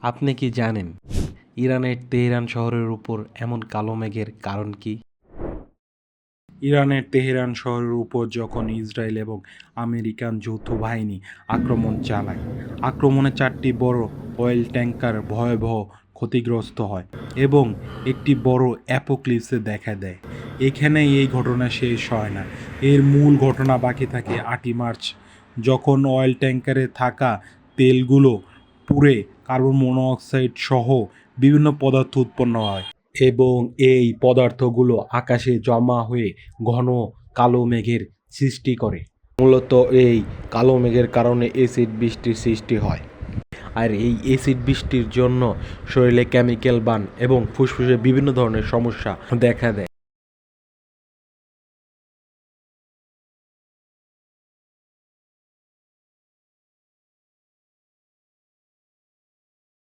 আপনি কি জানেন ইরানের তেহরান শহরের উপর এমন কালো মেঘের কারণ কি? ইরানের তেহরান শহরের উপর যখন ইসরায়েল এবং আমেরিকান যৌথ বাহিনী আক্রমণ চালায়, আক্রমণে 4টি বড় অয়েল ট্যাঙ্কার ভয়াবহ ক্ষতিগ্রস্ত হয় এবং একটি বড় অ্যাপোক্লিপসে দেখা দেয়। এখানেই এই ঘটনা শেষ হয় না। এর মূল ঘটনা বাকি থাকে 8ই মার্চ, যখন অয়েল ট্যাঙ্কারে থাকা তেলগুলো পুড়ে কার্বন মনোঅক্সাইড সহ বিভিন্ন পদার্থ উৎপন্ন হয় এবং এই পদার্থগুলো আকাশে জমা হয়ে ঘন কালো মেঘের সৃষ্টি করে। মূলত এই কালো মেঘের কারণে অ্যাসিড বৃষ্টির সৃষ্টি হয়। আর এই অ্যাসিড বৃষ্টির জন্য শরীরে কেমিক্যাল বার্ন এবং ফুসফুসে বিভিন্ন ধরনের সমস্যা দেখা দেয়।